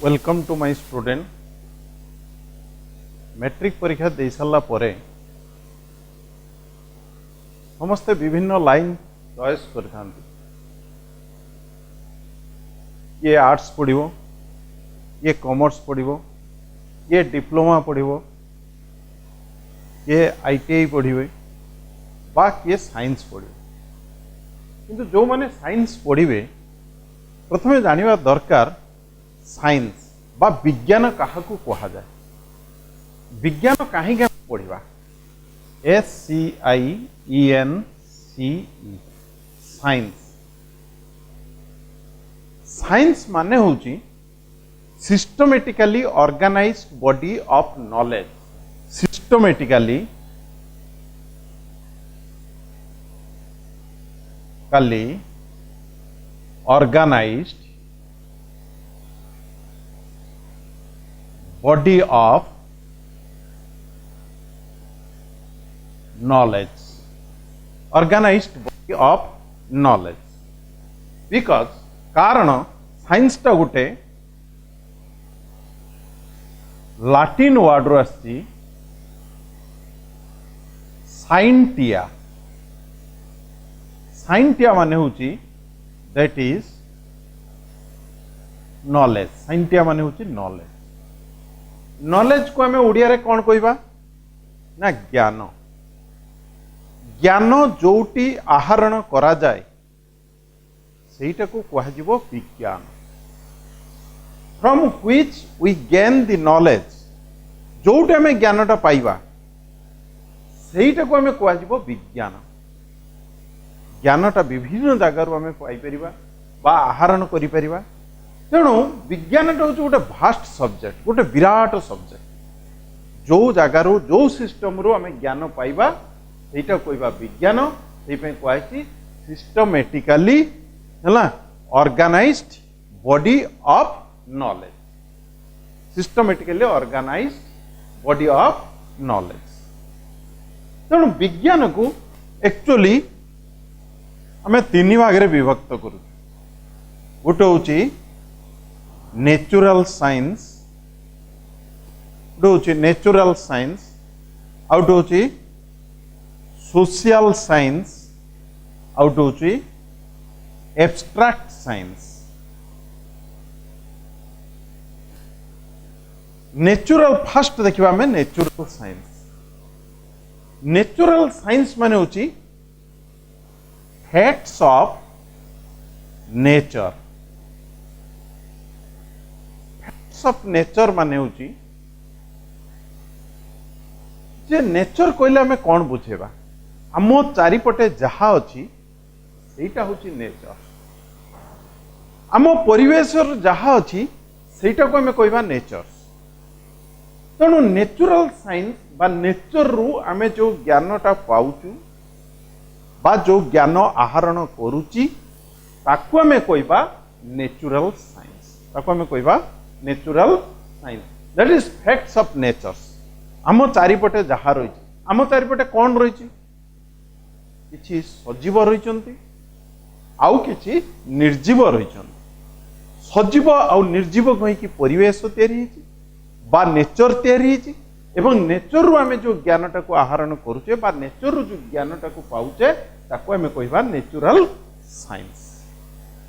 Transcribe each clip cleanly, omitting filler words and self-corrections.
Welcome to my student. Matric परीक्षा दे सारा पर समस्ते विभिन्न लाइन चॉइस कर ये आर्ट्स पढ़ो, ये कॉमर्स पढ़ो, ये डिप्लोमा पढ़ो, ये आईटीआई पढ़े बा किए साइंस पढ़े। किंतु जो माने साइंस पढ़े प्रथमे जानिबा दरकार साइंस बा विज्ञान काहाकू कहा जाए। विज्ञान कहीं पढ़ा SCIENCE साइंस। साइंस माने होची systematically organised body of knowledge. Systematically organized body of knowledge, organized body of knowledge। because कारण साइंस टा गोटे लाटिन वर्ड रो आसी साइंटिया। साइंटिया माने होची दैट इज नॉलेज। साइंटिया माने होची नॉलेज। नॉलेज को आम ओडिया रे कौन कहबा ना ज्ञान। ज्ञान जोटी आहरण करा जाए सेटा को कहजिवो विज्ञान। From which we gain the knowledge. जोटे आम ज्ञानटा पाइबा सेटा को आम कहजिवो विज्ञान। ज्ञानटा विभिन्न जगार आम पाई परिबा बा आहरण करि परिबा। तेणु विज्ञान हूँ गोटे भास्ट सब्जेक्ट, गोटे विराट सब्जेक्ट। जो जगार जो सिस्टम रू आम ज्ञान पाइबा सेटा कहबा विज्ञान। से कहुई systematically organised body of knowledge. Systematically organised body of knowledge. तेणु विज्ञान को एक्चुअली आम तीन भाग में विभक्त करूँ। गोटे हूँ natural science, natural science, out होची सोशल साइंस, आउट होची एब्स्ट्रैक्ट साइंस। नेचुरल फर्स्ट देखिबा में नेचुरल साइंस। नेचुरल साइंस माने होची facts of nature. Of nature माने होची जे नेचर कहले हमें कौन बुझेबा। आम चारिपटे जहा अच्छी सेटा होची नेचर। आम परिवेश जहा अच्छी सेटा को हमें कहबा नेचर। तेणु नेचुरल साइंस बा नेचर रु आमे जो ज्ञानटा पाउचु बा जो ज्ञान आहरण करूची ताकू हमें कहबा नेचुरल साइंस। ताकू हमें कहबा natural science. That is facts of nature. आम चारिपटे जहा रही आम चारिपटे कौन रही किछि सजीव रही आउ किछि निर्जीव रही। सजीव आउ निर्जीव कहीं परिवेश तैयारी बा नेचर तैयारी एवं नेचर रु आमे जो ज्ञानटा को आहरण करुचे बा नेचर रु जो ज्ञानटा को पाउचे ताको आमे कहबा नेचुरल साइंस।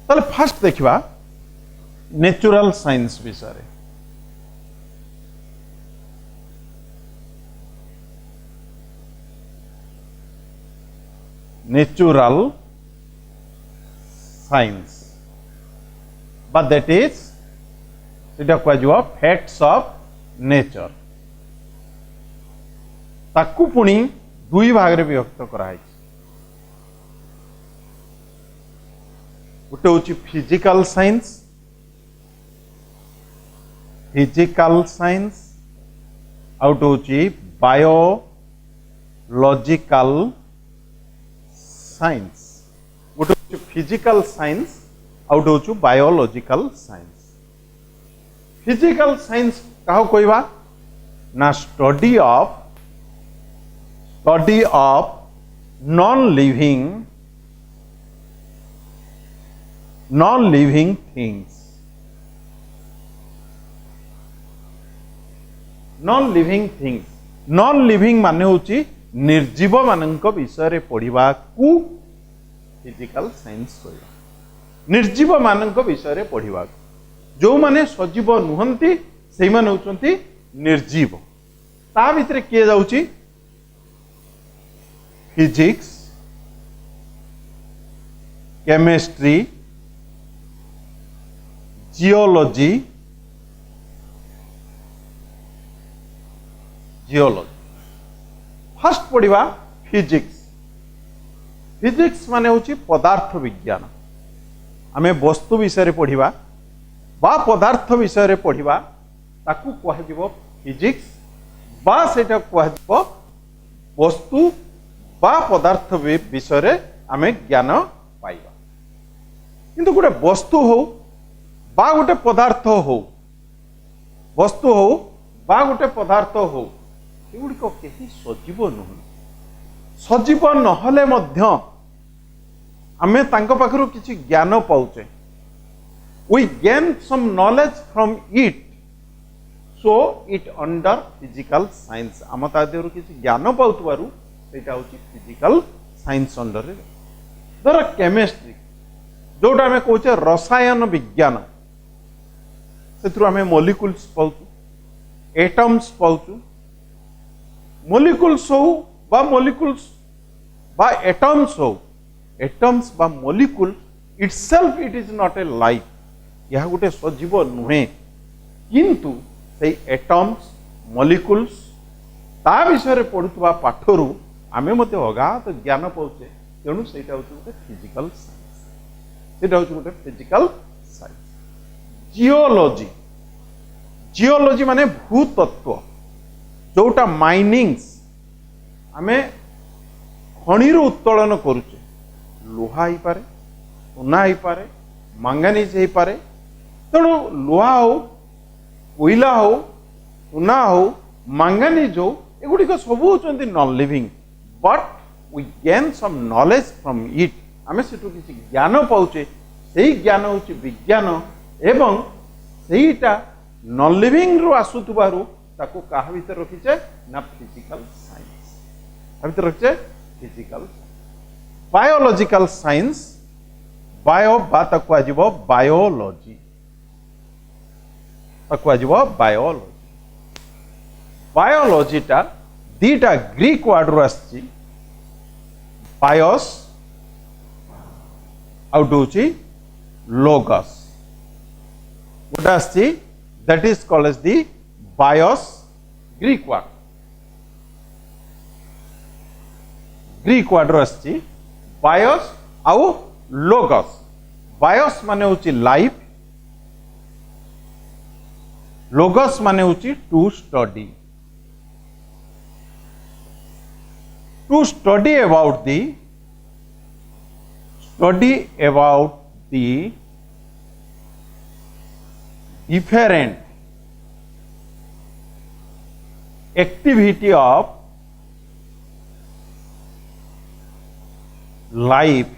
ताले फर्स्ट देखिबा नेचुरल साइंस विषय। नेचुरल साइंस बा दैट इज सेटा कहजिवो फैक्ट्स ऑफ नेचर। ताकू पुणी दुई भाग में विभक्त कराई। गोटे होची physical science. Physical science out होची बायोलॉजिकल साइंस। गोटे होची फिजिकल साइंस आउट होची बायोलॉजिकल साइंस। फिजिकल साइंस कहा कहबा ना study of non living things. Non living things non living माने होची निर्जीव मानक विषय रे पढ़िबा को फिजिकल साइंस कहबा निर्जीव मानक विषय रे पढ़िबा जो माने सजीव नुहंती से माने होचंती निर्जीव ता भितरे किए जाउची फिजिक्स केमिस्ट्री जियोलॉजी फर्स्ट पढ़िबा फिजिक्स फिजिक्स माने होची पदार्थ विज्ञान आमे वस्तु विषय रे पढ़िबा बा पदार्थ विषय रे पढ़िबा ताकू कहजिवो फिजिक्स बा सेटा कहजिवो वस्तु बा पदार्थ विषय रे आमे ज्ञान पाइबा किंतु गोटे वस्तु हो बा गोटे पदार्थ हो वस्तु हो बा गोटे पदार्थ हो एगुड़ी कहीं सजीव नुह सजीव नहले मध्य आमे तांको पाखरु किछि ज्ञान पाउचे we gain some knowledge from it so it under physical science आम ता देहरु किछि ज्ञान पाउतबारु सेटा होछि फिजिकल साइंस अंडर रे धर केमिस्ट्री जोटा आमे कहूचे रसायन विज्ञान सेथरु आमे मॉलिक्यूल्स पाउचु एटम्स पाउचु मॉलिक्यूल्स हो बा मॉलिक्यूल्स बा एटम्स बा molecule itself it is not a life यह गोटे सजीव नुहे किंतु से एटम्स मॉलिक्यूल्स ता विषय रे पढुतबा पाठरू आमे मते अगाध ज्ञान पाउचे तेणु सेटा होचे गोटे फिजिकल साइंस सेटा होचे गोटे फिजिकल साइंस जियोलॉजी माने भूतत्व जोटा माइनिंग्स आमे खणीर उत्तोलन करुचे लोहा ही पारे सोना ही पारे मांगानीज ही पारे तेणु लोहा हो कोयला हो सोना हो मांगानीज हो एगुड़िक सब होचंती non living but we gain some knowledge from it आमे सेटू किछि ज्ञान पाउचे सेही ज्ञान होची विज्ञान एवं सेहीटा नॉन लिविंग रु आसुतबारु ताको काहा भीतर रखिचे ना फिजिकल साइंस आ भीतर रखिचे फिजिकल बायोलॉजिकल साइंस बायो बा ताको आजिबो बायोलॉजी ताको आजिबो बायोलॉजी बायोलॉजीटा दीटा ग्रीक वर्ड रु आछि बायोस आउट होची लोगस गोटे आछि that is called as the bios Greek word रही बायोस आउ लोगस बायोस माने होची लाइफ लोगस माने होची to study about the different activity of life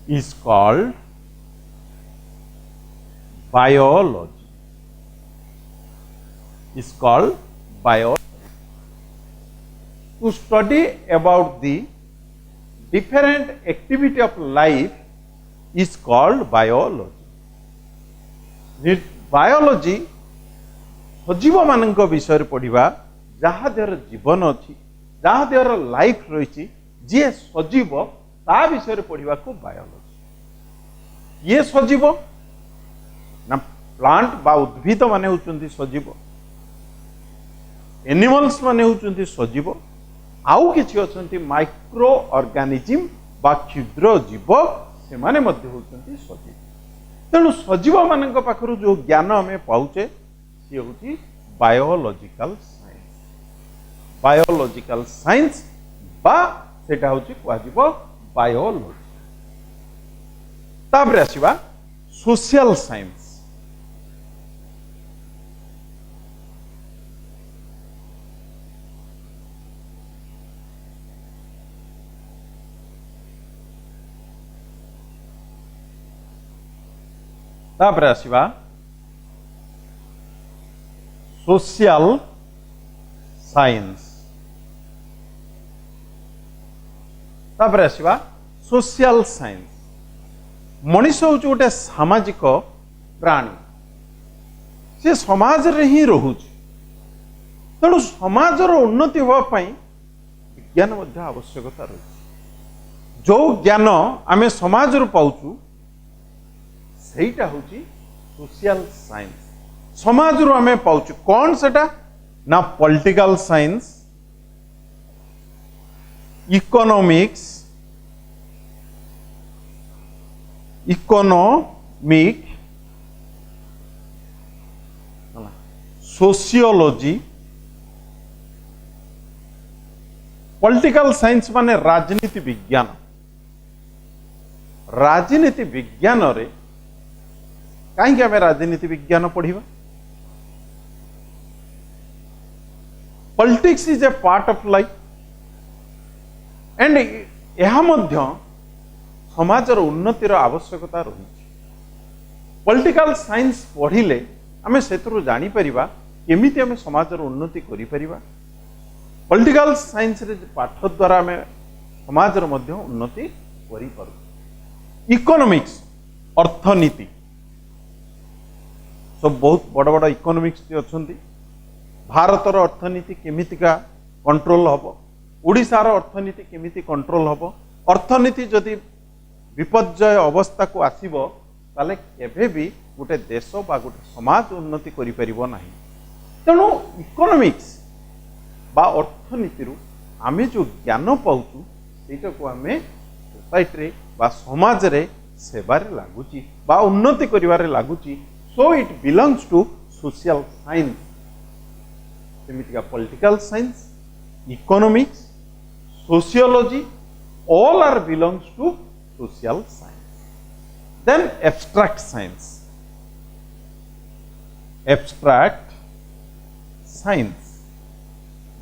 is called biology. To study about the different activity of life is called biology. Biology सजीव मानक विषय पढ़ा जहा देहर जीवन अच्छी जहा देहर लाइफ रही जी सजीव ता विषय पढ़ा को बायोलॉजी ये सजीव ना प्लांट बा उद्भिद माने होचंती सजीव एनिमल्स माने होचंती सजीव आउ किछि अछंती माइक्रो ऑर्गेनिज्म बा क्षुद्र जीव से माने मध्य होचंती सजीव तेणु सजीव मानक पाखरु जो ज्ञान आमे पाउचे सी होची बायोलॉजिकल साइंस बा सेटा होची कहजिबो बायोलॉजी ताबरे आसीबा सोशल साइंस तापर आसीबा सोशल साइंस तापर आसवा सोशल साइंस मनीष हूँ गोटे सामाजिक प्राणी से समाज रे ही रोचे तेणु समाजर उन्नति होगापाई विज्ञान मध्य आवश्यकता रही जो ज्ञान आमे समाज रू पाउचु सेटा होची सोशल साइंस समाज रू आमे पाउचु कौन सेटा ना political science economics economic sociology political science माने राजनीति विज्ञान राजनीति विज्ञान रे कहीं आम राजनीति विज्ञान पढ़ा politics is a part of life and यह समाजर उन्नतिर आवश्यकता रही पॉलिटिकल साइंस पढ़िले आम से जापर केमिति आम समाजर उन्नति करिपरिबा पॉलिटिकल साइंस रे पाठ द्वारा आम समाजर मध्य उन्नति करि पारु इकोनॉमिक्स अर्थनीति सब बहुत बड़ बड़ इकोनॉमिक्स अच्छी भारतर अर्थनीति केमितिका कंट्रोल हम ओडिशार अर्थनीति केमिति कंट्रोल हम अर्थनीति जदि विपर्यय अवस्था को आसीबो ताले केभे भी गोटे देश बा गोटे समाज उन्नति करि परिबो नाही तेणु इकोनॉमिक्स बा अर्थनीति आमे जो ज्ञान पाउचु सेटा को आमे सोसाइटी रे बा समाज रे सेवारे लागुची बा उन्नति करिवारे लागुची so it belongs to social science सेमितिका political science economics sociology all are belongs to social science then abstract science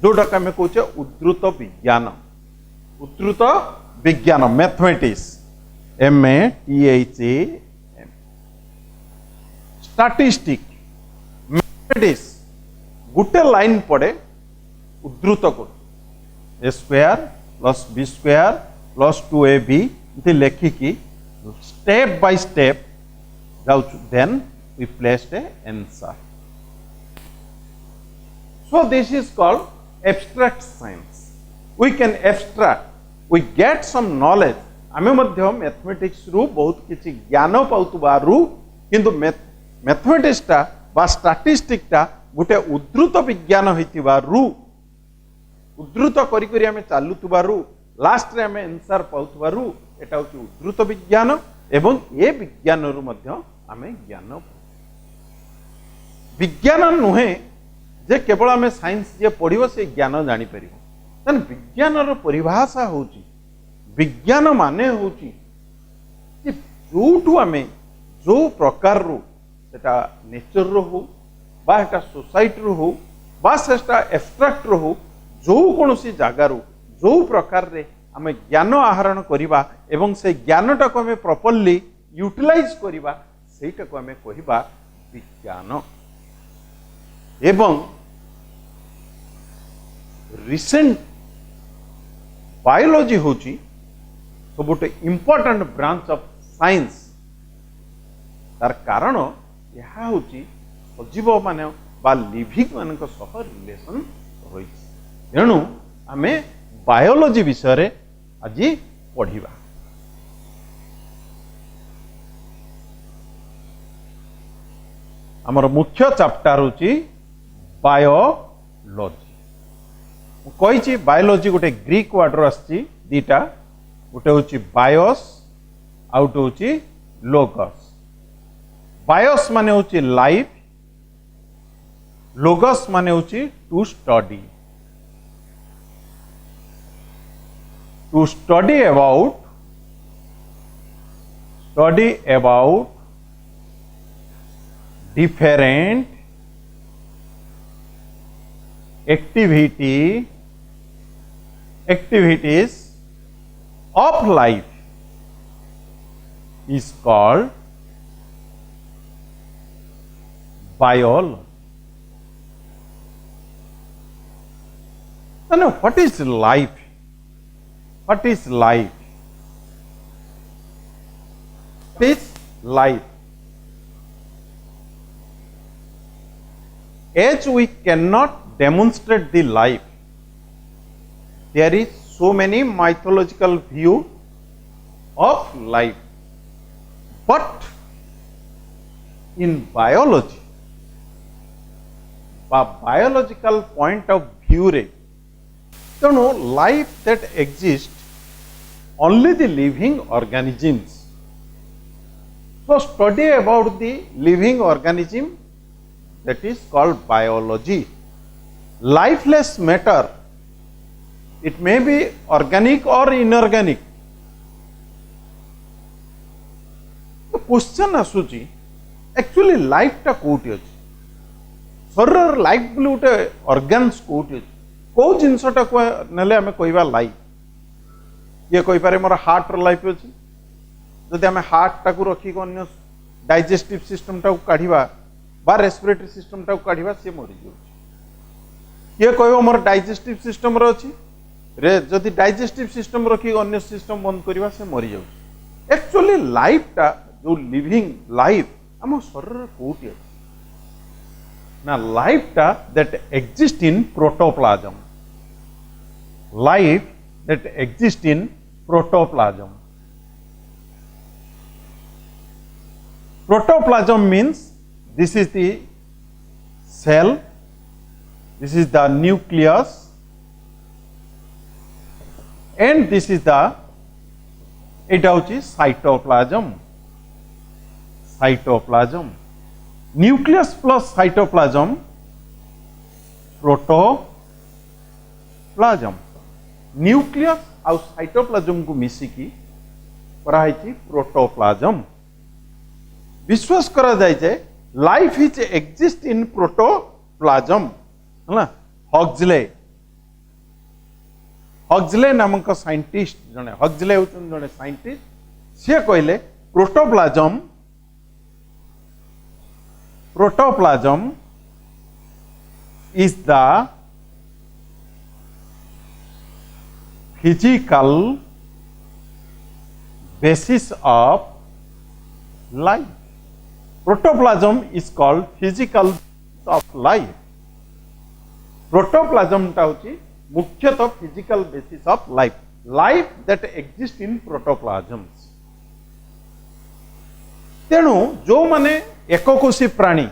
जोटा आम कहे उद्धृत विज्ञान मैथमेटिक्स MATHAM स्टैटिस्टिक मैथमेटिक्स गोटे लाइन पड़े उद्धृत कर A square plus B square plus 2AB लेखिकी step by step then we placed a answer. So this is called abstract science. We can abstract, we get some knowledge. आमे मध्य mathematics रु बहुत किछि ज्ञान पाउतबारु किंतु मैथमेटिक्स टा बा स्टैटिस्टिक टा गोटे उद्धृत विज्ञान होइतिबारु उद्धृत करी करी आमे चालुतबारु लास्ट रे आमे आंसर पाउतबारु एटा होछि उद्धृत विज्ञान एवं ए विज्ञान रु मध्य आमे ज्ञान विज्ञान नुहे जे केवल आमे साइंस जे पढ़िबो से ज्ञान जानि परिबो तन विज्ञान रो परिभाषा होछि विज्ञान माने होछि जे जोटु आमे जो प्रकार रो सेटा नेचर रो हो बा एटा सोसाइटी रो हो बा सेटा एब्स्ट्रैक्ट रो हो जो कौन सी जगार जो प्रकार रे आम ज्ञान आहरण करिबा एवं से ज्ञानटा को आम प्रॉपर्ली यूटिलाइज करिबा सेटा को आम कहिबा विज्ञान एवं रिसेंट बायोलॉजी होची सबुटे इंपोर्टेंट ब्रांच ऑफ साइंस तार कारण यह होची सजीव माने बा लिविंग मानक सह रिलेशन होइछि तेणु आमे बायोलॉजी विषय रे आज पढ़िबा हमर मुख्य चैप्टर होची बायोलॉजी कही बायोलॉजी गोटे ग्रीक वर्ड आछि दीटा गोटे होची बायोस आउट होची लोगस बायोस माने होची लाइफ लोगस माने होची to study to study about different activities of life is called biology माने what is life? What is life? What is life? As we cannot demonstrate the life, there is so many mythological view of life. But in biology, biological point of view रे, life that exists only the living organisms. So study about the living organism, that is called biology. Lifeless matter, it may be organic or inorganic. तो question आसुची actually life टा कोठी अछि? शरीर life बोले गोटे organs कोठी अछि? को जिनसटा को नेले हमें कहबा लाइफ? ये कहि पारे मोर हार्ट रो लाइफ अछि। जदि हमें हार्ट टा को रखी अन्य डाइजेस्टिव सिस्टम टा को काढिबा बा रेस्पिरेटरी सिस्टम टा को काढिबा से मरि जाउछि। ये कहबो मोर डाइजेस्टिव सिस्टम रो अछि रे, जदि डाइजेस्टिव सिस्टम रखी अन्य सिस्टम बंद करबा से मरि जाउछि। एक्चुअली लाइफ टा जो लिविंग लाइफ हम शरीर कोठी अछि ना? लाइफ टा that exist in protoplasm. Life that exist in protoplasm. Protoplasm means this is the cell, this is the nucleus, and this is the cytoplasm. Cytoplasm. Nucleus plus cytoplasm, protoplasm. Nucleus और cytoplasm को मिसिकी कराई protoplasm. विश्वास करा जाए life is exist in protoplasm है ना. Huxley नामक scientist जने, हक्सले होचन जने साइंटिस्ट, से कहले protoplasm is the physical basis of life. Protoplasm is called physical of life. Protoplasm टा होची मुख्यतः physical basis of life. Life that exists in protoplasms. तेणु जो माने एककोशी प्राणी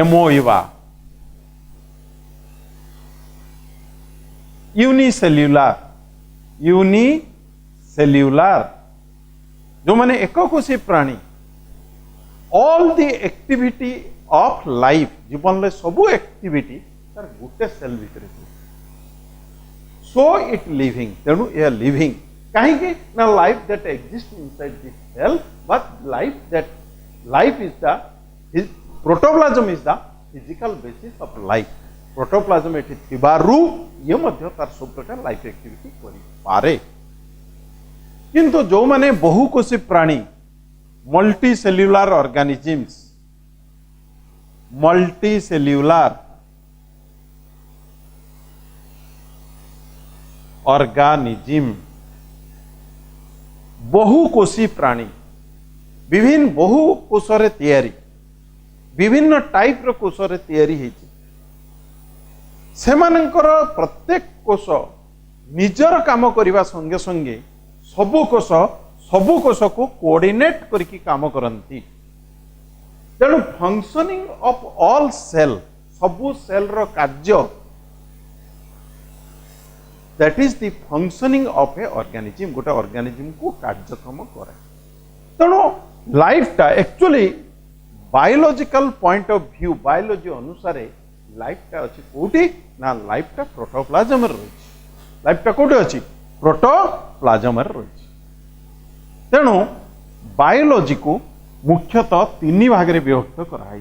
एमोइवा, यूनिसेल्युलर जो माने एककोशी प्राणी, all the activity of life, जीवन ले सबू एक्टिविटी तार गोटे सेल भितर, सो इट लिविंग. तेणु यह लिविंग कहीं ना life that exist inside this cell, but life is the protoplasm is the physical basis of life. Protoplasm एठी थिबारु ये मध्य तार सब प्रकार लाइफ एक्टिविटी करि पारे. किंतु जो माने बहुकोशी प्राणी, multicellular organisms, multicellular organism, बहुकोशी प्राणी, विभिन्न बहुकोशरे तैयारी, विभिन्न टाइप रो कोशरे तैयारी हेछि. सेमानंकर प्रत्येक कोश निजर काम करिबा संगे संगे सबु कोश को कोऑर्डिनेट करके काम करती. तेणु फंक्शनिंग ऑफ ऑल सेल, सबु सेल रो कार्य, that is the functioning of A organism. गोटे ऑर्गेनिज्म को कार्यक्रम करे. तेणु लाइफ टा actually biological point of view, biology अनुसार लाइफ टा अछि कोठी ना, लाइफ टा प्रोटोप्लाज्म रे रही. लाइफ टा कोठी अछि? प्रोटोप्लाज्म रे रही. तेणु बायोलॉजी को मुख्यतः तीन भाग में विभक्त कराई.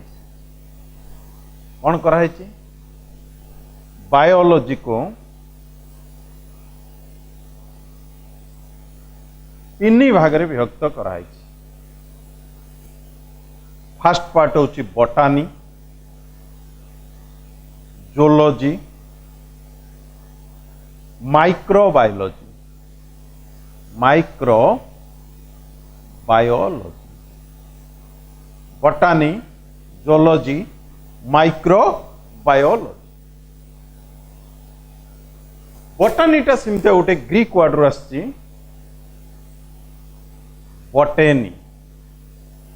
कौन कराई? बायोलॉजी को तीन भाग में विभक्त कराई. फर्स्ट पार्ट होची botany, zoology microbiology, microbiology, botany, zoology, microbiology. बॉटनीटा सेमती गोटे ग्रीक वर्ड रू आसी बॉटेनी।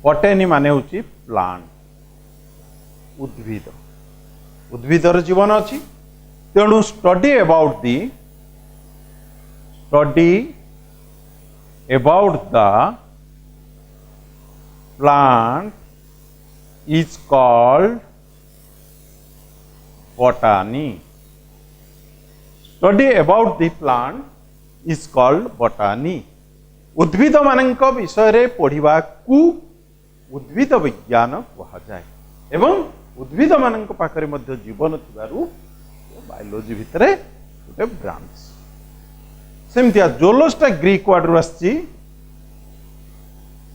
बॉटेनी माने होची प्लांट, उद्भिद। उद्भिदर जीवन अच्छी, तेणु study about the plant is called botany. Study about the plant is called botany. उद्भिद मानक विषय रे पढ़िबा को उद्भिद विज्ञान कहा जाए एवं उद्भिद मानक पाखरे मध्य जीवन थिबारु बायोलॉजी भितरे गोटे ब्रांच। सेमतिया जोलोस्टा ग्रीक वर्ड रू आसी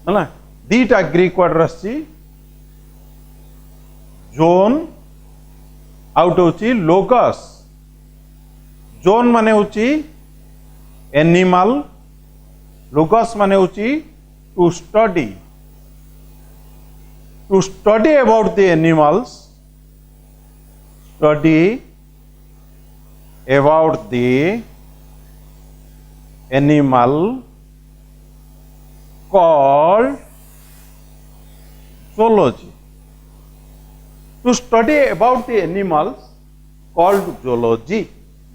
है, दीटा ग्रीक वर्ड आसी जोन आउट होची लोगस। जोन माने होची एनिमल, लोगस माने होची to study. To study about the animals, study about the animal called zoology। To study about the animals called zoology।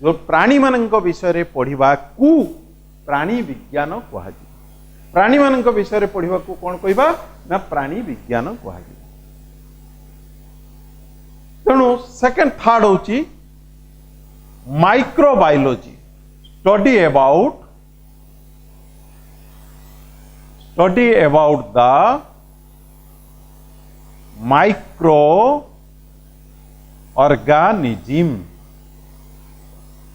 जो प्राणी मानक विषय रे पढ़िबा को प्राणी विज्ञान कहा। प्राणी मानक विषय रे पढ़िबा को कौन कहबा ना प्राणी विज्ञान कहा। तेणु सेकंड थर्ड होची microbiology. Study about the micro organism.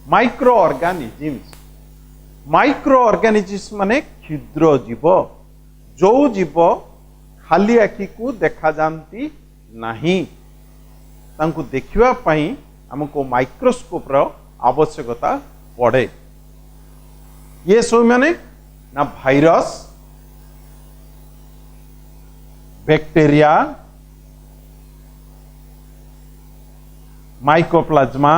Micro organisms, micro organisms माने क्षुद्र जीव, जो जीव खाली आखि को देखा जानती नहीं, तांको देखिबा पई हमको माइक्रोस्कोप रो आवश्यकता पड़े। ये सब माने ना भाइरस, बैक्टीरिया, माइकोप्लाज्मा,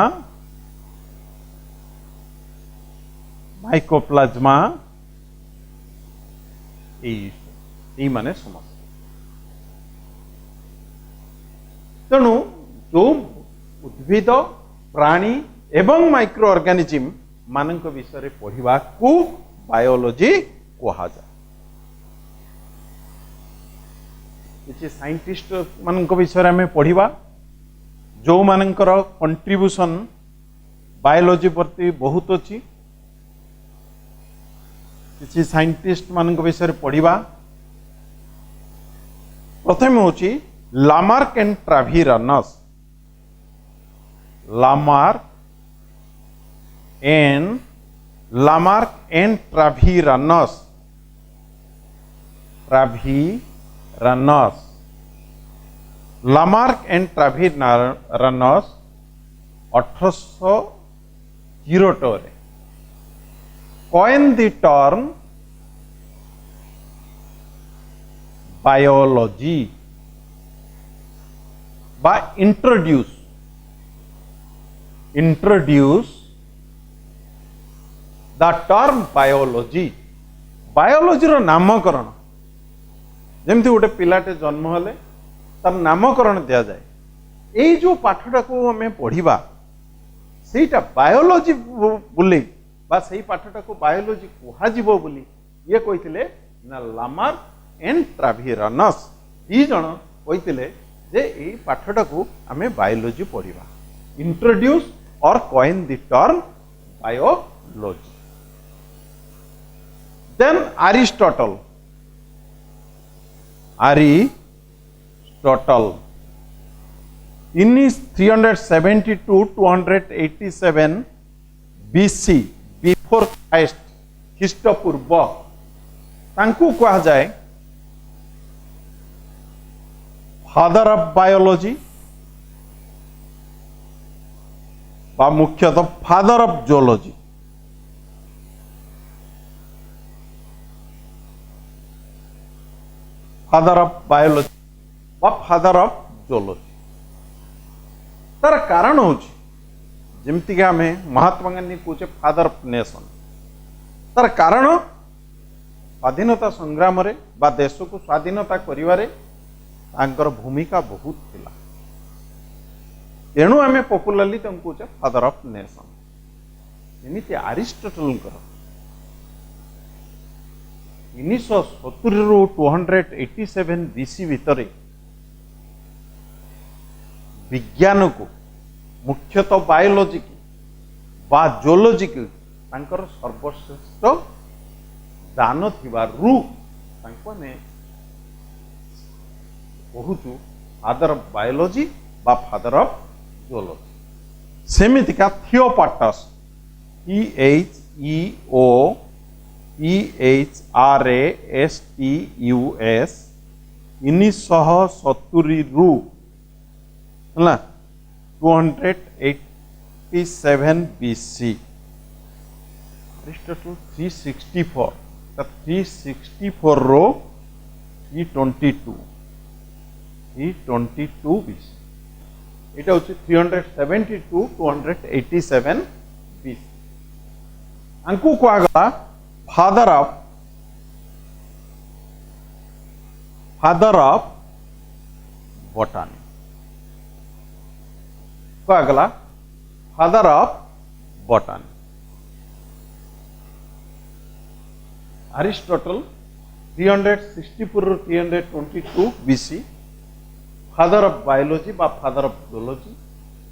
माइकोप्लाज्मा यही माने समस्या। तेणु जो उद्भिद, प्राणी एवं माइक्रो ऑर्गेनिज्म मानक विषय पढ़िबा को बायोलॉजी कहा जाए। किसी साइंटिस्ट मानक विषय में पढ़िबा जो मानकर कंट्रीब्यूशन बायोलॉजी प्रति बहुत अच्छी। किसी साइंटिस्ट मानक विषय पढ़िबा प्रथम होची Lamarck and Treviranus. Lamarck and Treviranus. Lamarck and Treviranus 1802 रे coin the term biology by introduce the term biology। Biology रो नामकरण जमती गोटे पिलाटे जन्म हेले तार नामकरण दिया जाए। यही जो पाठटा को हमें पढ़िबा सेटा बायोलॉजी बोली बा सही पाठटा को बायोलॉजी कहा जीवो बोली ये कहिथिले ना लामार्क एंड ट्राभिरानस दी जण कहिथिले जे एही पाठटा को हमें बायोलॉजी पढ़िबा। Introduce or coin the term biology. Then Aristotle in his 370 to 287 BC before Christ ख्रीष्टपूर्व तांकु कहा जाए फादर ऑफ बायोलॉजी बा मुख्यतः father of zoology. Father of biology बा फादर ऑफ जोलॉजी तार कारण होची जेमती कि आमे महात्मा गांधी कहे फादर ऑफ नेशन तार कारण स्वाधीनता संग्राम रे बा देश को स्वाधीनता करिवारे तांकर भूमिका बहुत थिला तेणु आमे पॉपुलरली तंको कहे फादर ऑफ नेशन एमिति अरिस्टोटल 1970 रु 287 बीसी भितर विज्ञान को मुख्यतः बायोलॉजी की बा जोलॉजी की तांकर सर्वश्रेष्ठ दान थिबारु तांको ने कहूचु फादर ऑफ बायोलॉजी बा फादर ऑफ जोलॉजी सेमितिका थियोपार्टस THEOPHRASTUS 1970 रु 287 BC अरिस्टोटल 364 रो 322 BC এটা হচ্ছে 372 287 BC अंकु कुआगला फादर ऑफ बॉटनी कुआगला फादर ऑफ बॉटनी अरिस्टोटल 364 रु 322 BC फादर ऑफ बायोलॉजी बा father of zoology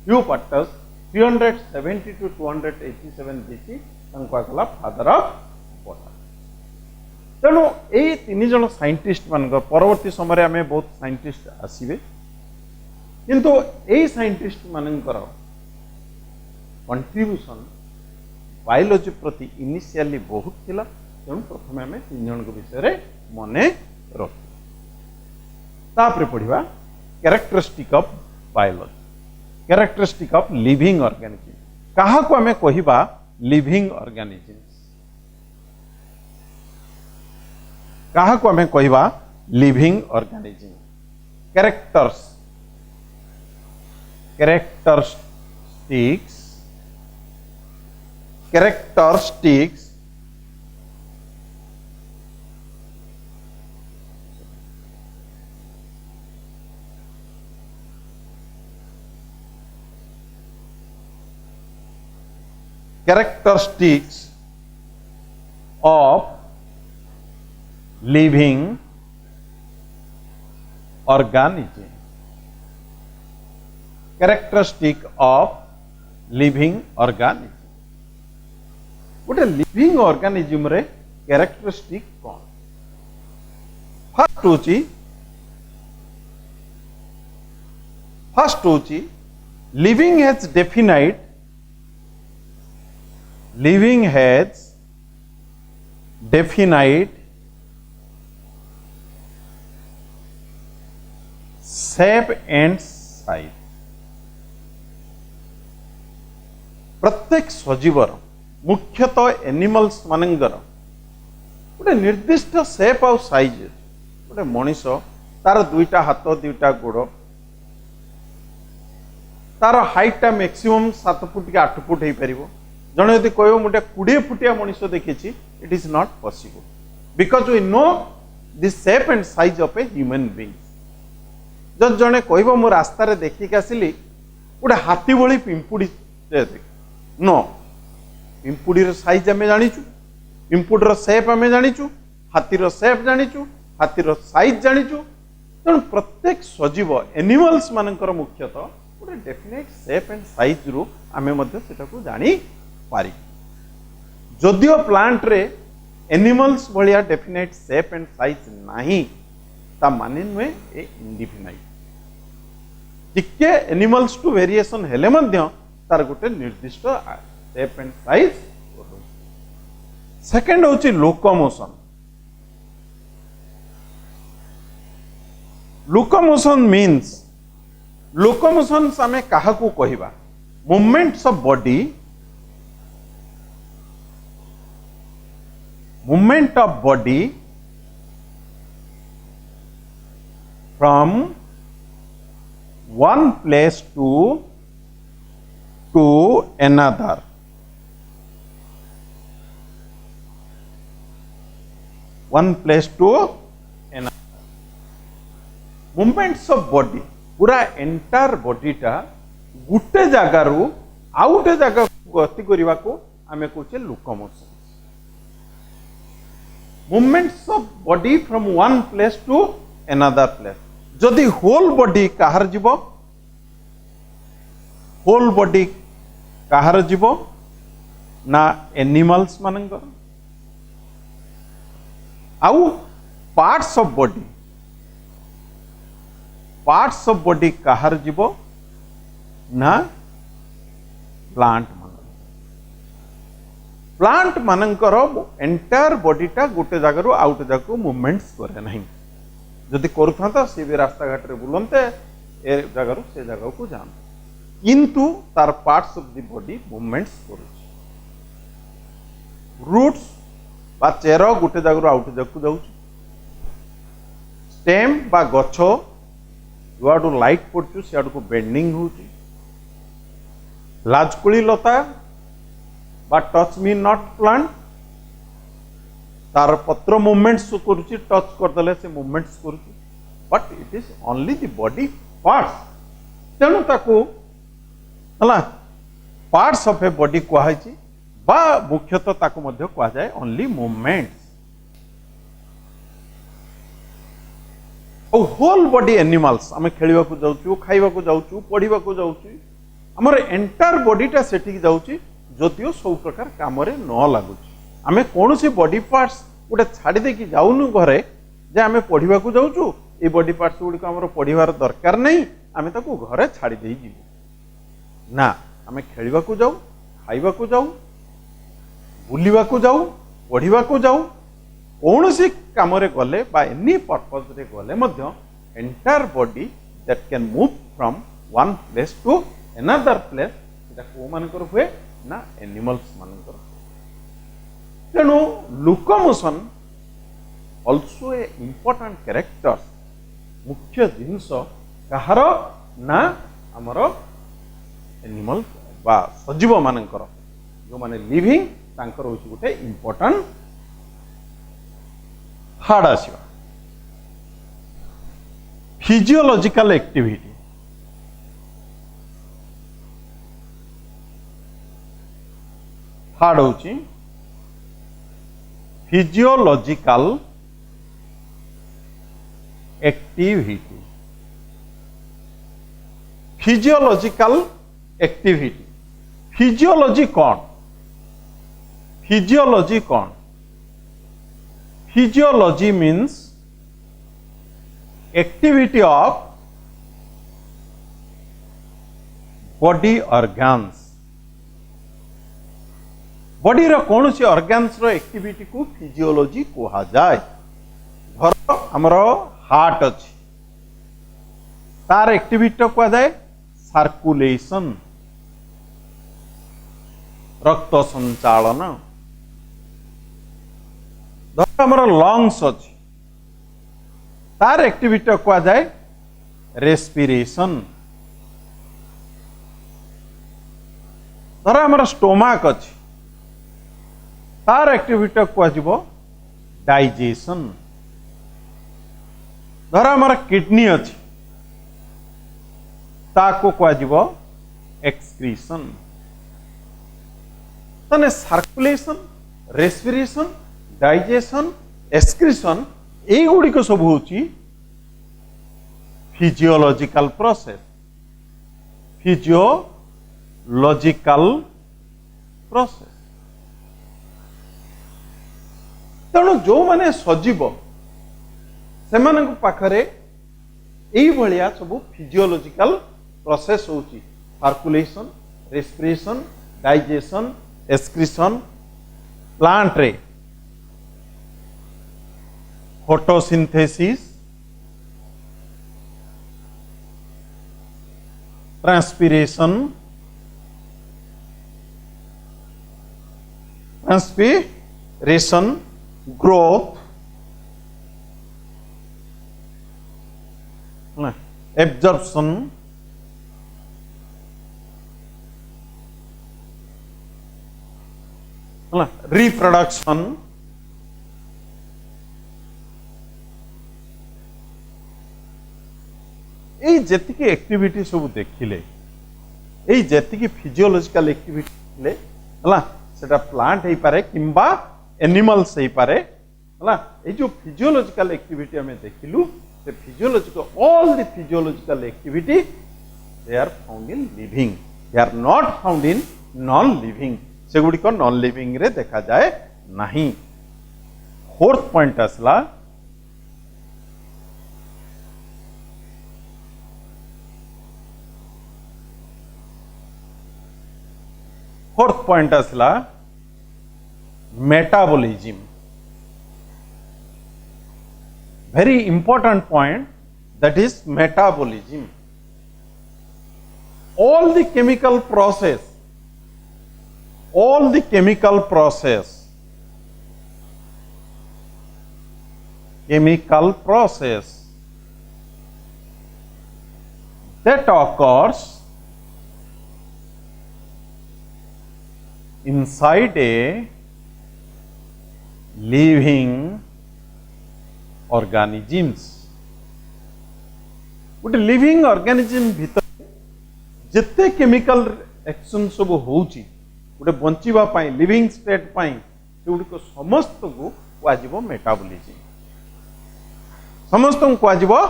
Theophrastus 370 to 287 BC तांको फादर ऑफ बॉटनी तेणु यही तीन जन साइंटिस्ट मान परवर्ती समय आम बहुत साइंटिस्ट आसवे किंतु यही साइंटिस्ट मानकर कंट्रीब्यूशन बायोलॉजी प्रति इनिशियली बहुत थिला तेणु प्रथम आम तीन जन विषय मन रखा पढ़ा characteristic of biology characteristic of living organism कहा को आम कहिबा लिविंग ऑर्गेनिजम्स कहा को आम कहिबा living organism characteristics characteristics of living organism characteristic of living organism गोटे लिविंग ऑर्गेनिज्म रे कैरेक्टरिस्टिक कौन फर्स्ट होची living has definite living has definite shape and size प्रत्येक सजीवर मुख्यतः एनिमल्स मानकर गोटे निर्दिष्ट शेप और साइज गोटे मनीष तार दुईटा हाथ दुईटा गोड़ तार हाइटा मैक्सिमम 7 फुट कि 8 फुट हो पार जड़े यदि कह मुझे 20 फुटिया मनीष देखी it is not possible because we know the shape and size of a human being जब जड़े कह मु रास्तार देखिक आसली गोटे हाथी भली पिंपुड़ी नो पिंपुड़ी साइज आम जाचु पिंपुड़र शेप आम जाचु हाथीर शेप जाचु हाथीर साइज जाचु तेणु प्रत्येक सजीव एनिमल्स मानकर मुख्यतः गोटे डेफिनेट शेप एंड साइज रु आम जानी पारि जदियो प्लांट रे एनिमल्स भलिया डेफिनेट शेप एंड साइज नहीं ता माने नुहे ए इंडिफिनाइट टिके एनिमल्स टू वेरिएशन हेले मध्य तार गोटे निर्दिष्ट शेप एंड साइज सेकंड होची लोकोमोशन लोकोमोशन मीन्स लोकोमोशन आमे काहा को कहिबा movements of body movement of body from one place to another. One place to another. Movements of body, पूरा एंटायर बॉडीटा गुटे जगारू आउ गोटे जगह गति करने को आम कहे locomotion. Movements of body from one place to another place. जदि होल बॉडी कहार जीव, होल बॉडी कहार जीव ना एनिमल्स मानकर, आउ parts of body, parts of body कहार जीव ना प्लांट मान. प्लांट मानकर एंटायर बॉडीटा गोटे जगार आउ गोटे जगह मूवमेंट्स करे नहीं. जदि करूथा सी भी रास्ता घाट रे बुलंते ए जगार से जगह को जान, किंतु तार parts of the body movements करूछ. रूट्स बा चेर गोटे जगार आउ गोटे जगह को जाउछ. स्टेम बा गछ जुआडू लाइट पड़छु सियाडू को बेंडिंग होउची. लाजकुली लता बा टच मी नॉट प्लांट तार पत्र मूवमेंट्स करुची, टच करदेले से मूवमेंट्स करुची, but it is only the body parts. तेणु ताको हला पार्ट्स ऑफ ए बॉडी कहाई बा मुख्यतः ताको मध्य कहा जाए only movements. Whole body animals आम खेल को जाऊँ, खाइबा को जाऊँ, पढ़ा को जाऊँ, आमर एंटायर बॉडीटा सेठी जाऊँगी जदिओ सब प्रकार काम न लगुच. आम कौन सी बॉडी पार्ट्स गोटे छाड़ी देकी जाऊनु घरे जे आम पढ़ा को जाऊँ, ये बॉडी पार्ट्स गुड़िक आम पढ़ार दरकार नहीं, आम ताको घरे छाड़ी दे जीवु ना. आम खेल को जाऊँ, खाइबा को जाऊँ, बुलिबा को जाऊँ, पढ़ा को जाऊँ, कौन सी काम गले बा एनी पर्पज रे गले मध्य entire body that can move from one place to another place एटा को मानकर हुए ना एनिमल्स मानकर. तेणु locomotion also a important characters, मुख्य जिनस कहार ना आमर एनिमल बा सजीव मानकर जो माने लिविंग तांकर होची गोटे इंपोर्टेंट. हार्ड आसवा फिजियोलॉजिकल एक्टिविटी. हार्ड होची physiological activity. Physiological activity, physiology कौन? फिजियोलॉजी कौन? Physiology means activity of body organs. Body रो कौन सी ऑर्गन्स रो एक्टिविटी को फिजियोलॉजी कहा जाए. धर हमर हार्ट अछि, तार एक्टिविटी कहा जाए सर्कुलेशन, रक्त संचालन. धर हमर लंग्स अछि, तार एक्टिविटी कहा जाए रेस्पिरेशन. धर हमर स्टोमाक अछि, तार एक्टिविटी कह डाइजेशन. धर हमर किडनी अछि, ताको कह एक्सक्रीशन. तने सर्कुलेशन, रेस्पिरेशन, डाइजेशन, एक्सक्रीशन ए गुड़ी को सब होची फिजियोलॉजिकल प्रोसेस. Physiological process. तेणु जो माने सजीव से पाखरे यही भाया सब फिजियोलॉजिकल प्रोसेस होची. Circulation, respiration, digestion, excretion. Plant रे photosynthesis, transpiration, growth, absorption, reproduction, ये जेतिकी एक्टिविटी सब देखिले, ये जेतिकी फिजियोलॉजिकल एक्टिविटी देखिले हला सेटा प्लांट हे पारे किंबा एनिमल्स हे पारे हला। ये जो फिजियोलॉजिकल एक्टिविटी हमें देखिलु, the physiological, all the physiological activity, they are found in living, they are not found in non living, से गुडी को non living रे देखा जाए नहीं। फोर्थ पॉइंट आसला metabolism, very important point, that is metabolism. All the chemical process that occurs inside a living organisms, गोटे living organism भीतर जिते केमिकल एक्शन सब होउची गोटे बंचिबा पाई लिविंग स्टेट पाई सेगुडी समस्त को कुआजिबो मेटाबॉलिज्म, समस्त को कुआजिबो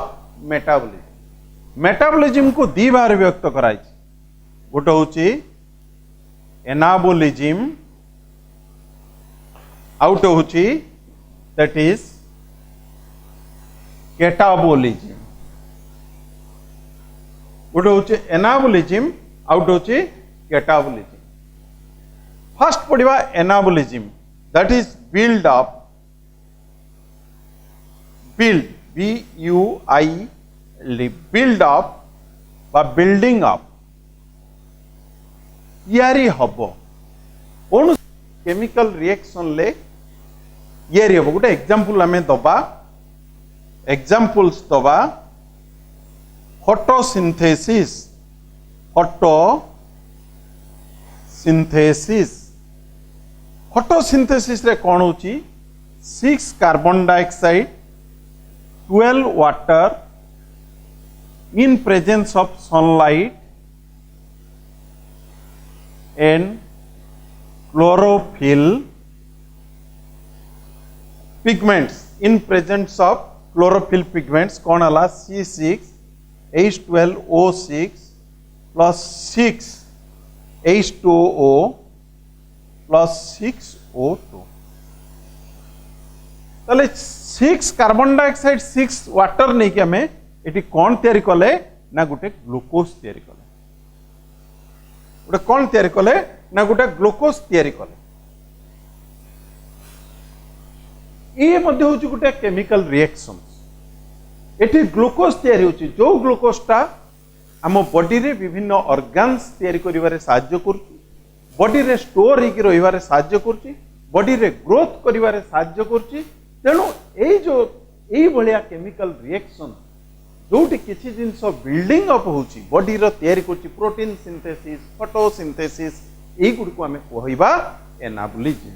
मेटाबॉलिज्म। मेटाबॉलिज्म को दी बार व्यक्त कराई, गोटे होउची एनाबॉलिज्म, आउट होउची दैट इज कैटाबॉलिज्म। गोटे होचे एनाबॉलिज्म, आउट होचे कैटाबॉलिज्म। फर्स्ट पढ़िबा anabolism, that is build up, build BUILD, build up बा बिल्डिंग अप, यारी हबो कौन केमिकल रिएक्शन ले यारी हबो। गोटे एग्जांपल हमें दबा, एग्जांपल्स दबा, फोटोसिंथेसिस, फोटोसिंथेसिस रे कौन होची 6 carbon dioxide 12 water in presence of sunlight and chlorophyll pigments, in presence of chlorophyll pigments कौन हला C6H12O6 plus 6H2O plus 6O2, ताले 6 कार्बन डाइऑक्साइड 6 वाटर नहीं कि हमें इटी कौन तैयारी कले ना गोटे ग्लूकोज तैयारी कले, गोटे कौन तैयारी कले ना गोटे ग्लूकोज तैयारी कले। ये मध्य होची गोटे केमिकल रिएक्शन, एटी ग्लूकोज तैयारी होची, जो ग्लूकोजटा आम बॉडी रे विभिन्न ऑर्गन्स तैयारी करिवारे साहाय्य करूची, बॉडी रे स्टोर होइकी रहिवारे साहाय्य करूची, बॉडी रे ग्रोथ करिवारे साहाय्य करूची। तेणु एई जो एई भलिया केमिकल रिएक्शन जोटी किसी जिनस बिल्डिंग अप होची बॉडी रो तैयारी करची, प्रोटीन सिंथेसिस, फोटोसिंथेसिस, एई गुडी को हमें कहइबा एनाबॉलिज्म।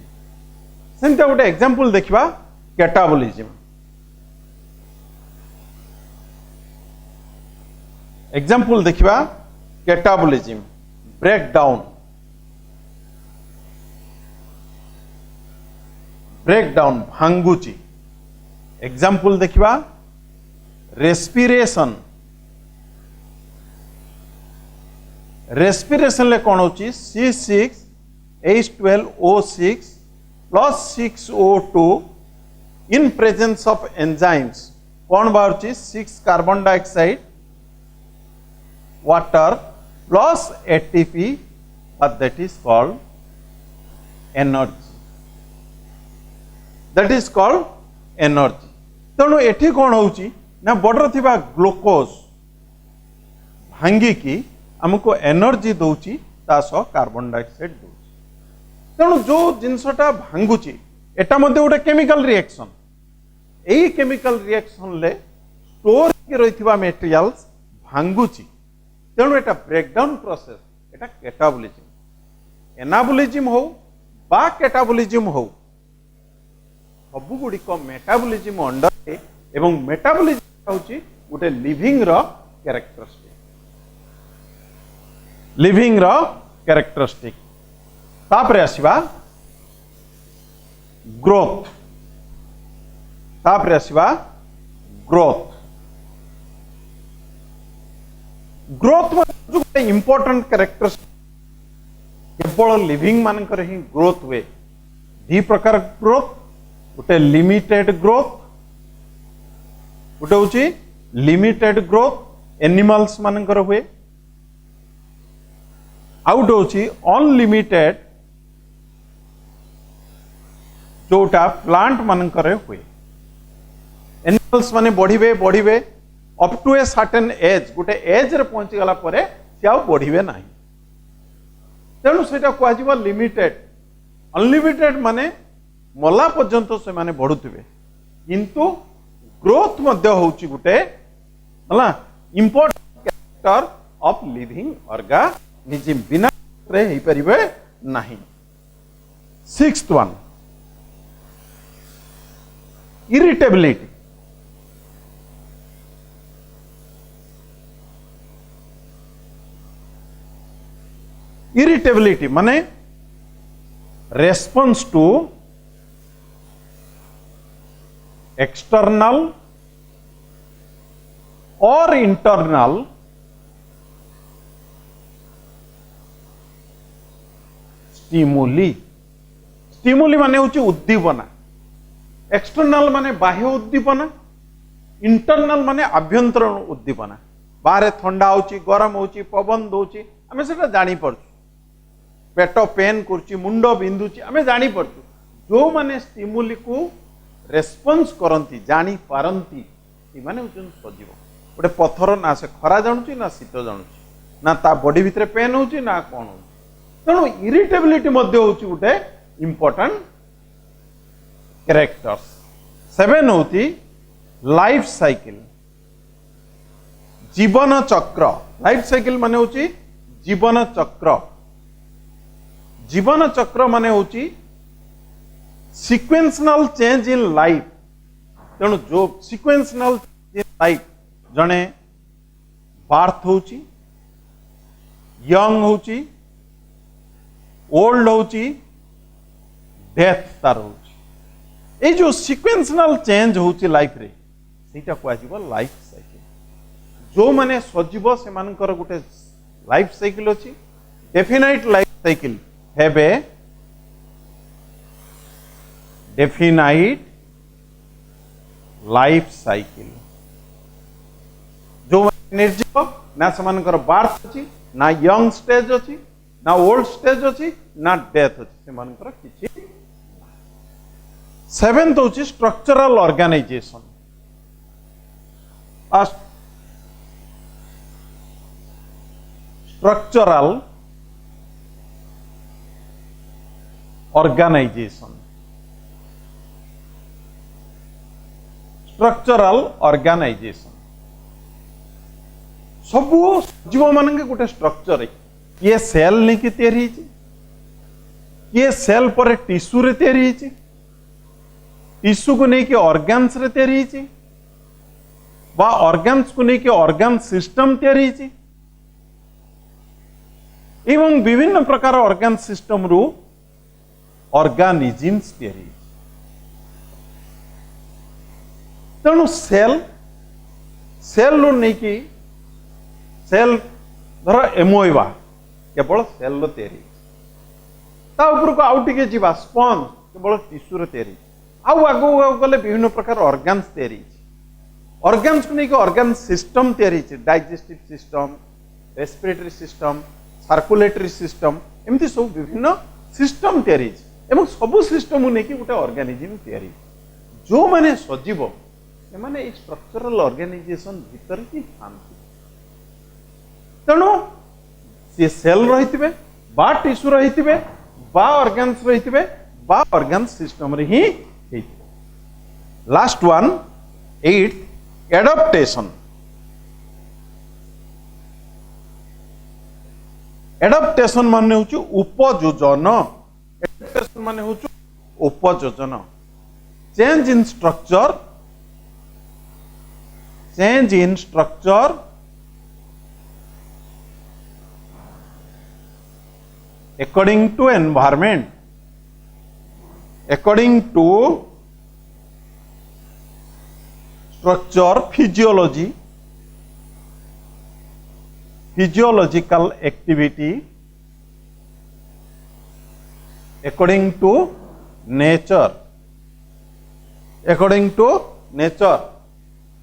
सेंता गोटे एग्जांपल देखिबा कैटाबॉलिज्म। एग्जांपल देखिबा कैटाबॉलिज्म, ब्रेकडाउन भांगुची। एग्जांपल देखिबा रेस्पिरेशन, रेस्पिरेशन ले कौन होची C6H12O6 plus 6O2 in presence of enzymes कौन बाहर 6 carbon dioxide water plus ATP, but that is called energy, that is called energy। तेणु एठी कौन होची ना बॉर्डर थिबा ग्लूकोज भांगी की हमको एनर्जी दउची, तासो कार्बन डाइऑक्साइड दउची। तेणु जो जिनसटा भांगुची एटा मध्ये गोटे केमिकल रिएक्शन, एई केमिकल रिएक्शन ले स्टोर की रहिथिबा मटेरियल्स भांगुची तेणु एटा ब्रेकडाउन प्रोसेस एटा कैटाबोलिज्म एनाबोलिज्म हो बा कैटाबोलिज्म हो सबु गुड़िक मेटाबोलिज्म अंडर एवं मेटाबोलिज्म होची गोटे लिविंग रो कैरेक्टरिस्टिक लिविंग रो कैरेक्टरिस्टिक तापरे आसीबा ग्रोथ तापरे आसीबा ग्रोथ ग्रोथ गोटे इंपोर्टेंट कैरेक्टरिस्टिक केवल लिविंग मानकर ही ग्रोथ हुए दी प्रकार ग्रोथ गोटे लिमिटेड ग्रोथ गोटे होची लिमिटेड ग्रोथ एनिमल्स मानकर हुए आउट होची अनलिमिटेड जोटा प्लांट मानकर हुए एनिमल्स माने बढ़िबे बढ़िबे up to a certain age गोटे एज रे पहुंची गला परे से आ बढ़िबे नाही तेणु सेटा कहजिबा लिमिटेड अनलिमिटेड माने मला पर्यंत से माने बढ़ुथिबे किंतु ग्रोथ मध्य होची गोटे हला important character of living organism बिना रे हे परिबे नाही सिक्स्थ वन इरिटेबिलिटी इरिटेबिलिटी माने रेस्पॉन्स टू एक्सटर्नल और इंटरनल स्टिमुली स्टिमुली माने होची उद्दीपना एक्सटर्नल माने बाह्य उद्दीपना इंटरनल माने आभ्यंतरण उद्दीपना बाहर ठंडा होची गरम होची पवन दोची आमे सेटा जानी पड़छु पेट पेन करची मुंड बिंदुची आमे जानी पड़छु जो माने स्टिमुली को रेस्पॉन्स करंती जानी पारंती इ माने होचन सजीव गोटे पत्थर ना से खरा जानुची ना शीत जानुची ना ता बॉडी भितरे पेन होची ना कोन होची तेणु इरिटेबिलिटी मध्य होची गोटे इंपोर्टेंट कैरेक्टर्स 7 होती लाइफ साइकिल जीवन चक्र लाइफ साइकिल माने होची जीवन चक्र माने होची सीक्वेंशनल चेंज इन लाइफ तेणु जो सीक्वेंशनल चेंज इन लाइफ जने बार्थ होची यंग होची ओल्ड होची डेथ तार होची ए जो सीक्वेंशनल चेंज होची लाइफ रे सेटा को आजिबो लाइफ साइकिल जो माने सजीव से मानकर गोटे लाइफ साइकिल अछि definite life cycle have a definite life cycle जो निर्जीव ना सेमानकर बार्थ अछि ना यंग स्टेज अछि ना ओल्ड स्टेज अछि ना डेथ अछि सेमानकर किछि 7th होछि structural organisation structural organisation structural organisation सबु जीव मान के गोटे स्ट्रक्चर है किए सेल नहीं कि तैयारी किए सेल पर टिश्यू रे तैयारी टिश्यू को नहीं कि ऑर्गन्स रे तैयारी बा ऑर्गन्स को नहीं कि ऑर्गन सिस्टम तैयारी एवं विभिन्न प्रकार ऑर्गन सिस्टम रु ऑर्गेनिजम्स तैयारी तेणु सेल सेल रु नहीं कि सेल धर एमोइबा केवल सेल रो तैयारी ता ऊपर को आउ टिके जीवा स्पंज केवल टिश्यू रो तैयारी आउ आगो गले विभिन्न प्रकार ऑर्गन्स तैयारी ऑर्गन्स को नहीं कि ऑर्गन सिस्टम तैयारी digestive system respiratory system circulatory system एमती सब विभिन्न सिस्टम तैयारी एवं सब सिस्टम नहीं कि गोटे ऑर्गेनिज्म तैयारी जो माने सजीव से माने स्ट्रक्चरल ऑर्गेनाइजेशन भीतर ही थांती तेणु सी सेल रही बा टिश्यू रही बा ऑर्गन्स रही बा ऑर्गन सिस्टम रे ही लास्ट वन 8 एडप्टेशन एडाप्टेशन माने होची उपयोजन, एडाप्टेशन माने होची उपयोजन। Change in structure, change in structure according to environment, according to structure, physiology, physiological activity, according to nature, according to nature,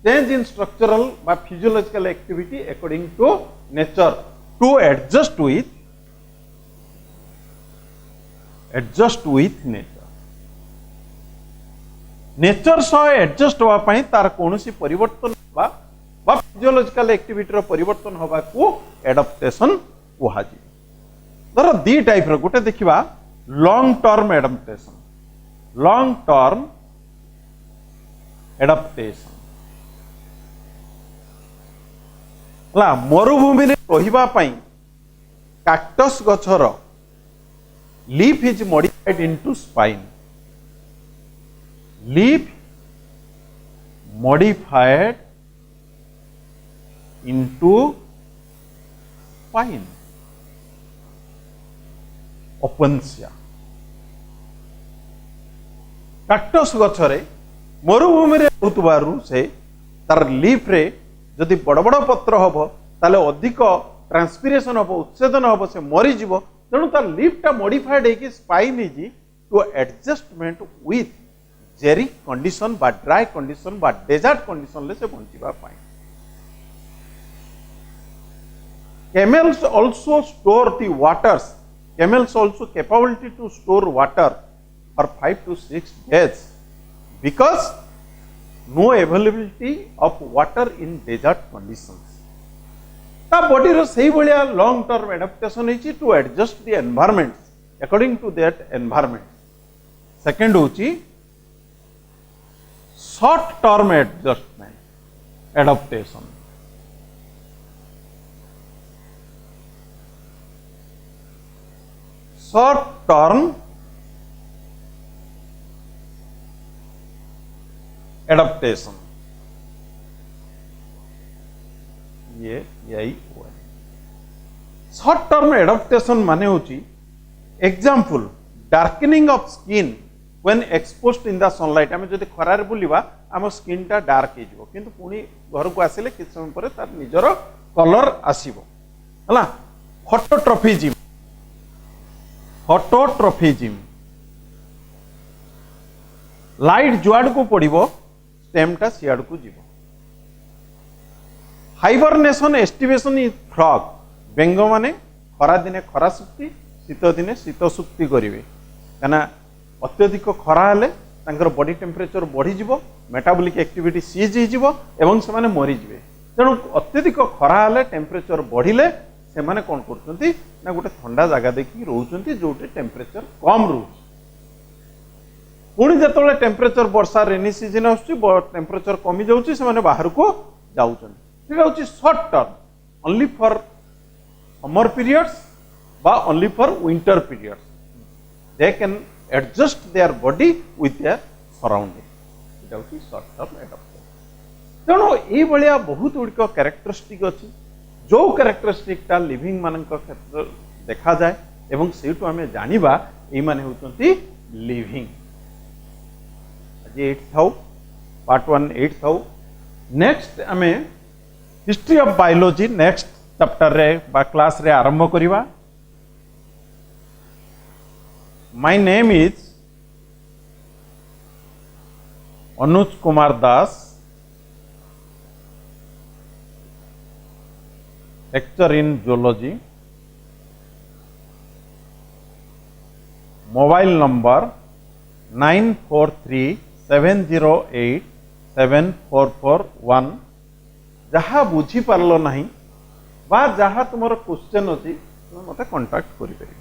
change in structural by physiological activity according to nature, to adjust with nature, nature सह adjust होगा पाई तार कोनोसी परिवर्तन बा physiological activity रो परिवर्तन होबा को adaptation कुहा जी। धर दी टाइप रो गोटे देखिबा long term adaptation, long term adaptation ला मरुभूमि रे रहिबा पाई कैक्टस गछर leaf is modified into spine, leaf modified into spine, opuntia। Cactus गछरे मरुभूमि रे होतबारु से तार लीफ रे जदि बड़ बड़ पत्र हबो ताले अधिक ट्रांसपिरेशन हबो, उत्सेदन हबो, से मरी जीवो। तेणु तार लीफ टा मॉडिफाइड है कि spine is to adjustment with xeric condition बा ड्राई कंडीशन बा डेजर्ट कंडीशन ले से बंचिबा पाई। Camels also store the waters, camels also capability to store water for 5 to 6 days because no availability of water in desert conditions। ता body रो सही भलिया लॉन्ग टर्म एडाप्टेशन है to adjust the environment according to that environment. Second होची short term adjustment adaptation, short term adaptation, ये यही हुआ। Short term adaptation माने होची example darkening of skin when exposed in the sunlight। आम जब खरार बुलवा आम स्किन टा डार्क हो किंतु पुणी घर को आसिले कि समय पर तार निजर कलर आसीबो हला। फोटोट्रॉफिज्म, फोटोट्रॉफिज्म लाइट जुआड़ को पड़ो स्टेम टा सियाड़ को जीव। हाइबरनेशन एस्टिवेशन इन फ्रॉग, बेंग माने खरा दिने खरा सुक्ति, शीत दिने शीत सुक्ति करेंगे कहना अत्यधिक खरा हेले तांकर बॉडी टेम्परेचर बढ़ी जीवो, मेटाबॉलिक एक्टिविटी सीज हो एवं से माने मरी जिवे। तेणु अत्यधिक खरा हेले टेम्परेचर बढ़िले से माने कोन करछंती ना गोटे ठंडा जगह देखि रहउछंती जोटे टेम्परेचर कम रहउछ। पुणी जेतबेले टेम्परेचर वर्षा रेनी सीजन आउछि टेम्परेचर कमी जाउछि से माने बाहर को जाउछन। ठीक होछि short term only for summer periods बा only for winter periods, they can adjust their body with their surrounding, इटा होची शॉर्ट टर्म एडाप्टेशन। तेणु ये भलिया बहुत गुड़िक कैरेक्टरिस्टिक अच्छी जो कैरेक्टरिस्टिक टा लिविंग मान क्षेत्र देखा जाए एवं सेठू आम जानिबा ये माने होचंती लिविंग। आज 8 थाउ पार्ट 1 8 थाउ। नेक्स्ट आम history of biology next chapter रे बा क्लास रे आरंभ करिवा। My name is Anuj Kumar Das, lecturer in zoology। Mobile number 9437087441। जहाँ बुझी पारलो नहीं बा जहाँ तुमर क्वेश्चन अच्छी तुम मत कांटेक्ट करि परिबो।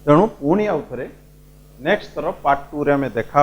तेणु पुणी आउ थे नेक्स्ट थर पार्ट 2 रे हमें देखा